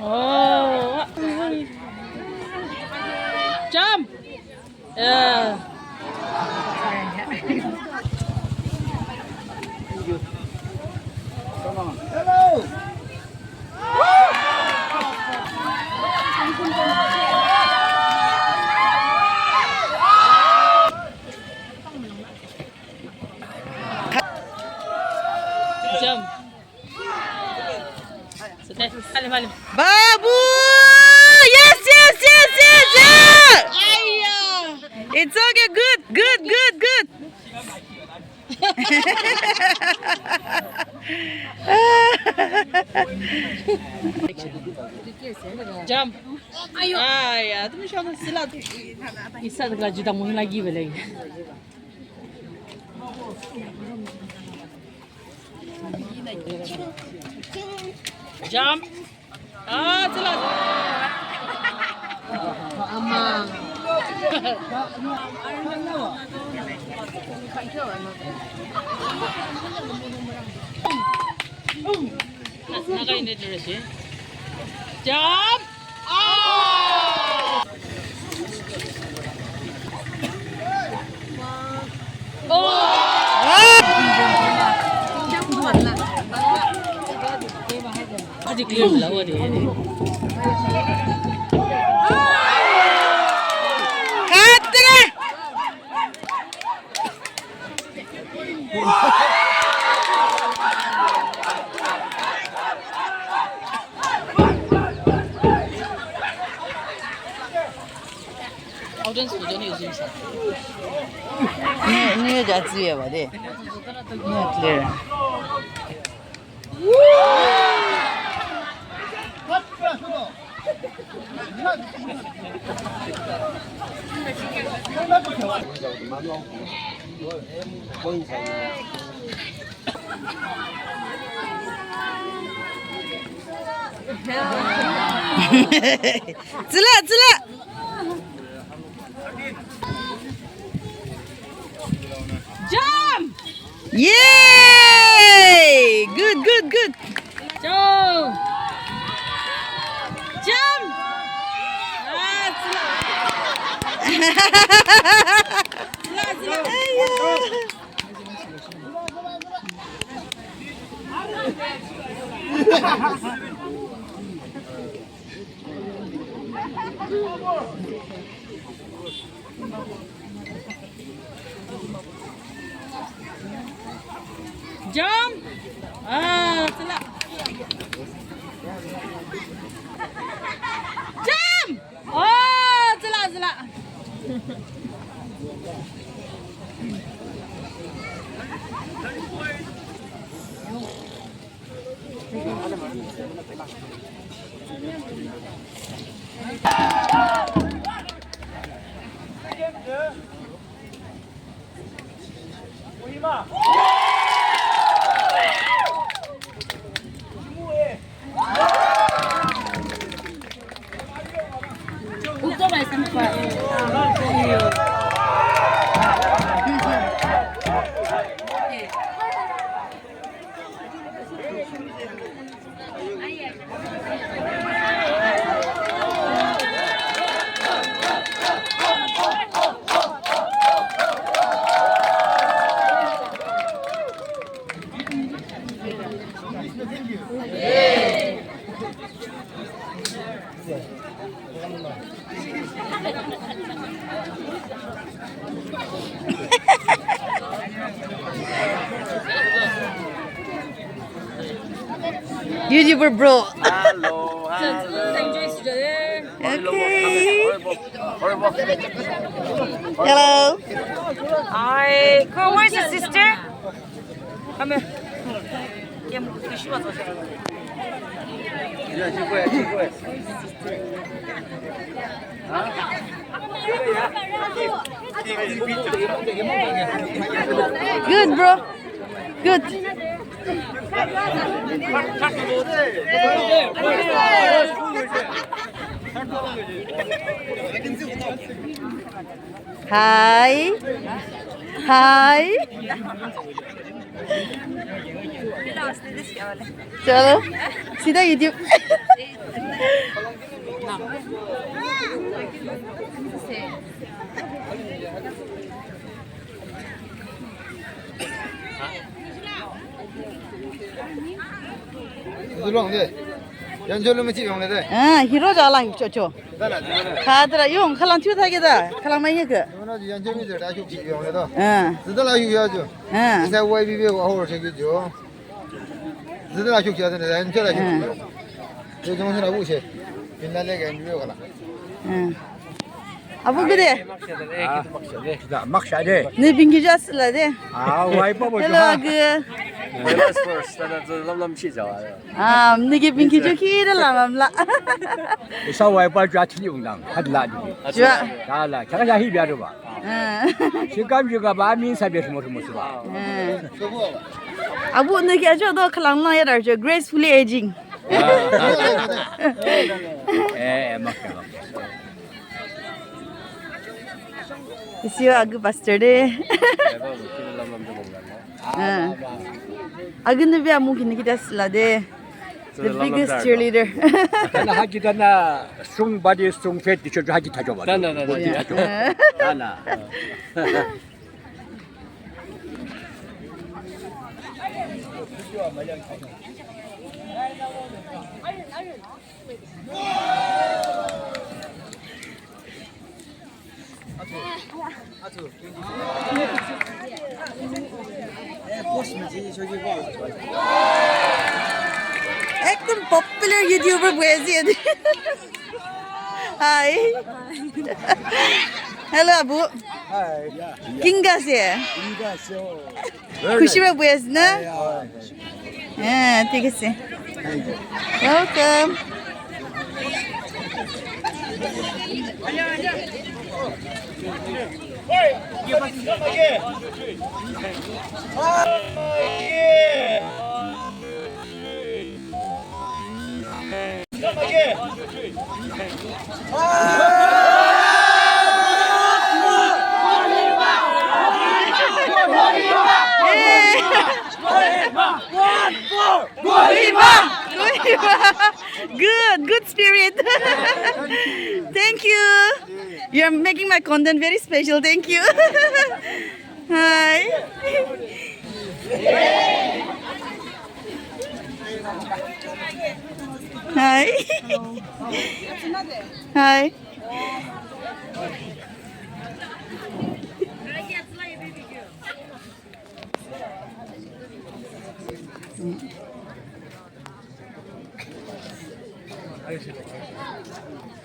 Oh, jump! Yeah. Hello. Jump. Sudah, halim. Babu! Yes, yes, yes, yes, yes! It's okay, good, good, good, good. Jump. Ya, tu mesti orang silat. Isa tak juta mungkin lagi boleh. Jump. Silat. Amang. Naga ini terus ya. Jump. Adik clear lah dia. Audience tu jadi usung sah. Ni dah clear bah deh. Ni clear. Celak, celak. Jump. Yay! Good, good, good. Jump. Jump. Jump. Celak. Jump. Celak. YouTuber bro. Hello. Okay. Hello. Hi. Where's your sister? Come here. Yeah, we should watch it. Good, bro. Good. Hi. Hi. चलो सीधा YouTube 히로 잘라 저저 가더라 용 칼랑 튀어다게다 칼랑 많이 그 아부 그래 네 빙기 잤을라 돼 헬로 그 아, 네게 빙기 좋기를 라맘라 sau vài ba chục triệu đồng hết lại 좋아 đó là chắc là hi biar ba si cam juga ba min sabi semua semua ba 아부 네게 아주 너 칼랑랑 해라 저 gracefully aging makna This year agu bastard Agın bir mungkin kita selade the biggest cheerleader. karena haji dana strong body strong fat di situ haji tajo ba dana একদম popular YouTuber বয়েছি Hi. Hello Abu. Hi. Kingas ya. खुशी में बयस ना हाँ ठीक है welcome Good spirit. Thank you. You're making my content very special. Thank you. Hi. Hi. Hi.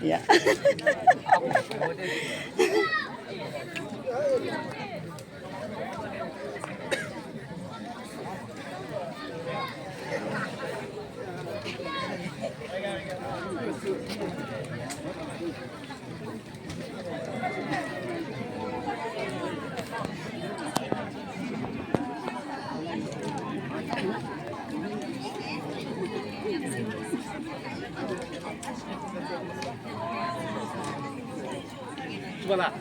Yeah. Voilà.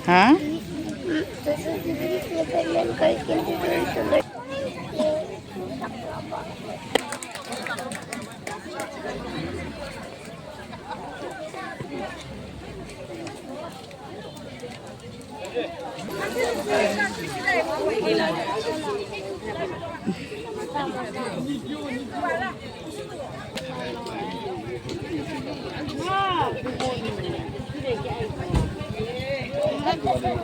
Huh? Wow!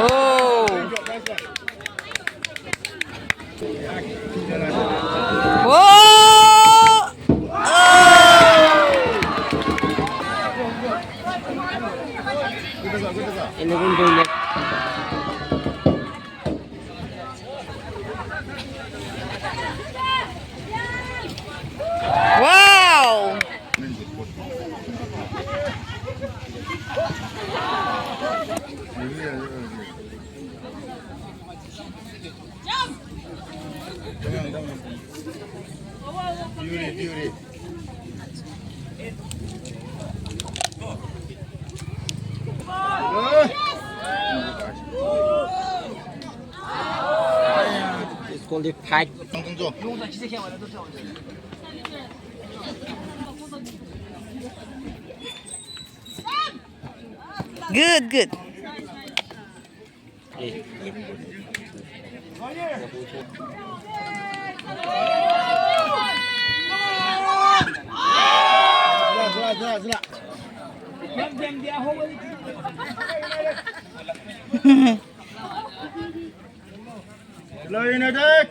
Oh. Whoa! Wow! Beauty. It's called the fight. 동조. Good, good. 좋아. Hello, United.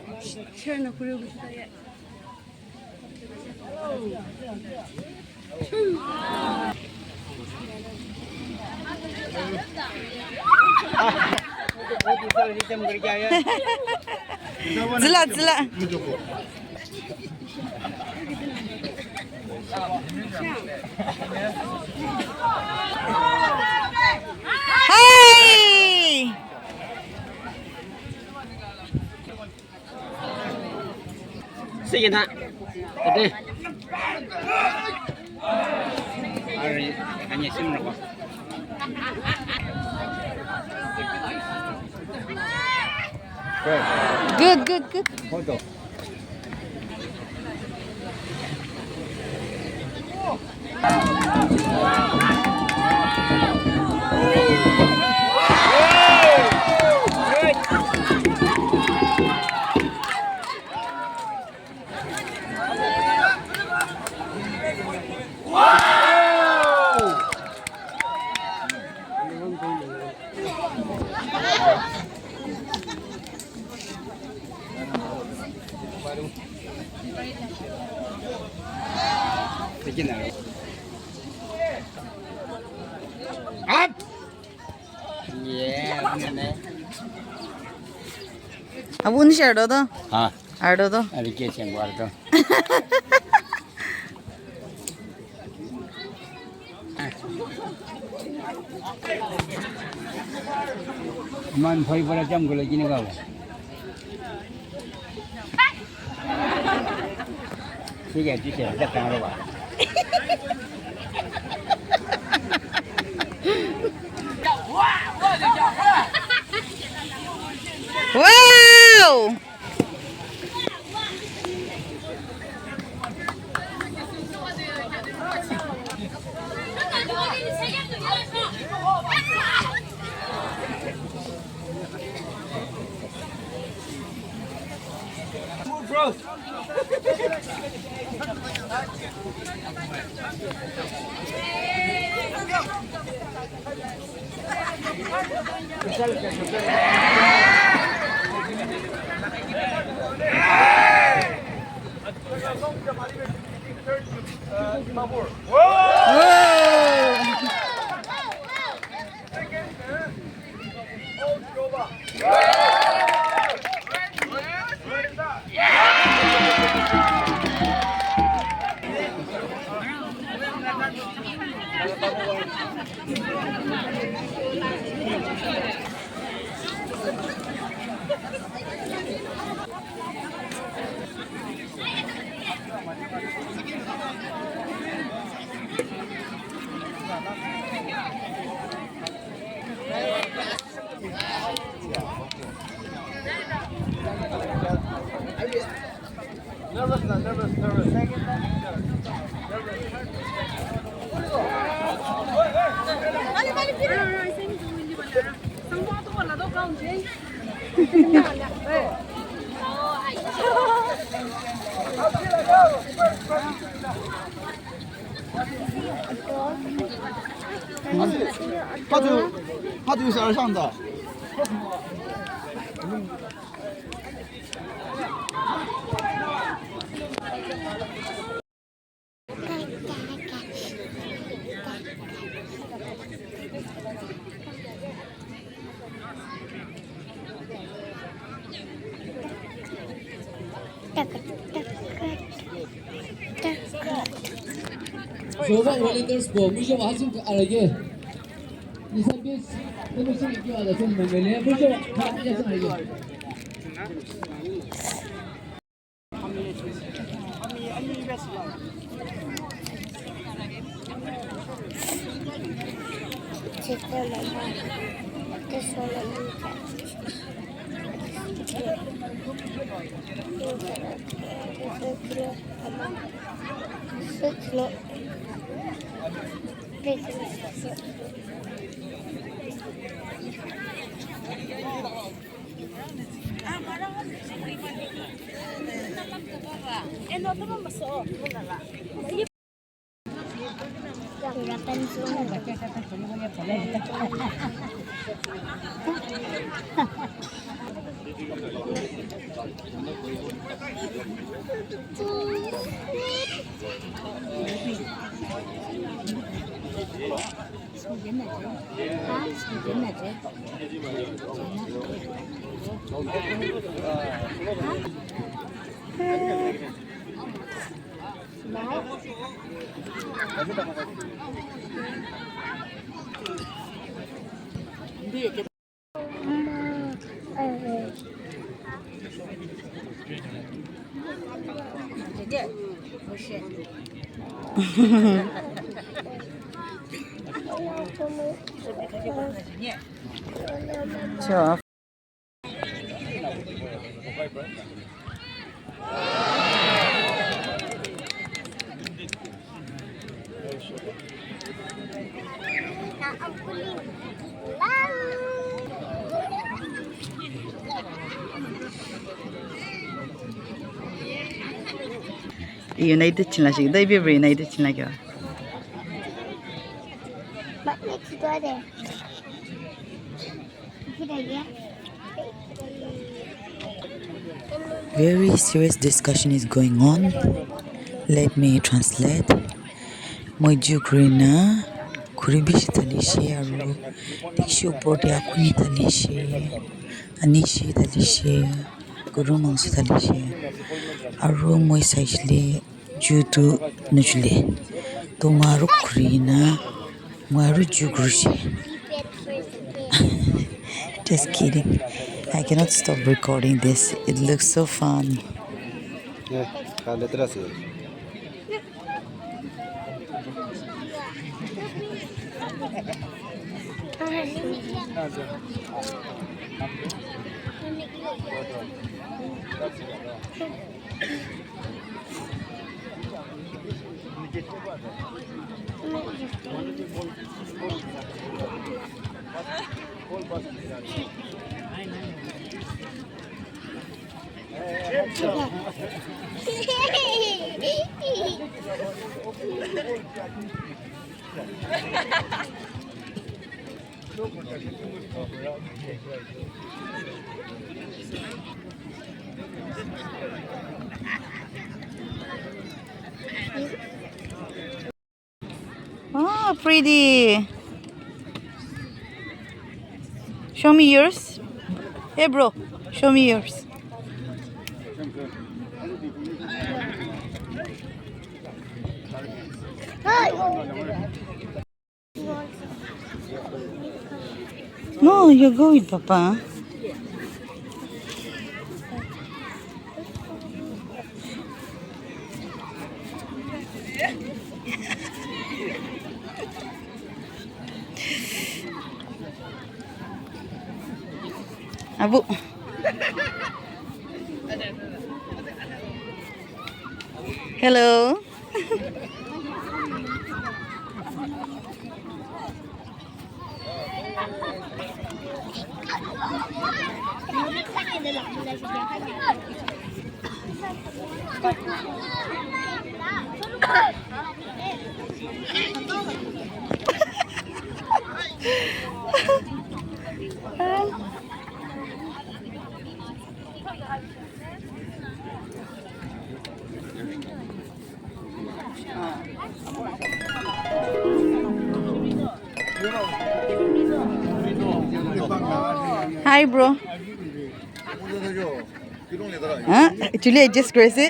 Zila. Hey! Sige na. Ate. Hanya simna ko. Good. Photo. Sige na. Up! Yeah, Abun siya do. Ha, Ardo do. ada kes yang buat tu. Man, phơi bữa jam gula gini kau. Sige, dah kang ada. Wow! 他就是二上的。Soba volunteers po, medyo maasim ka alage. Isang bis, ano siya ikiwala sa mga mele, medyo kaya sa alage. Sure. United chila sig dai be United chila kya But next door there. Good idea. very serious discussion is going on. Let me translate. Moju grina kuribish talishi aru tishu body akuni talishi anishi talishi guru mangsu talishi aru moi saijle judu nujle tomaru grina maru jugrushi. Just kidding. I cannot stop recording this. It looks so fun. Oh, pretty. Show me yours. Hey, bro. Show me yours. No, you go with Papa. Abu. Hello. Hi, bro. Huh? Actually, I just crazy.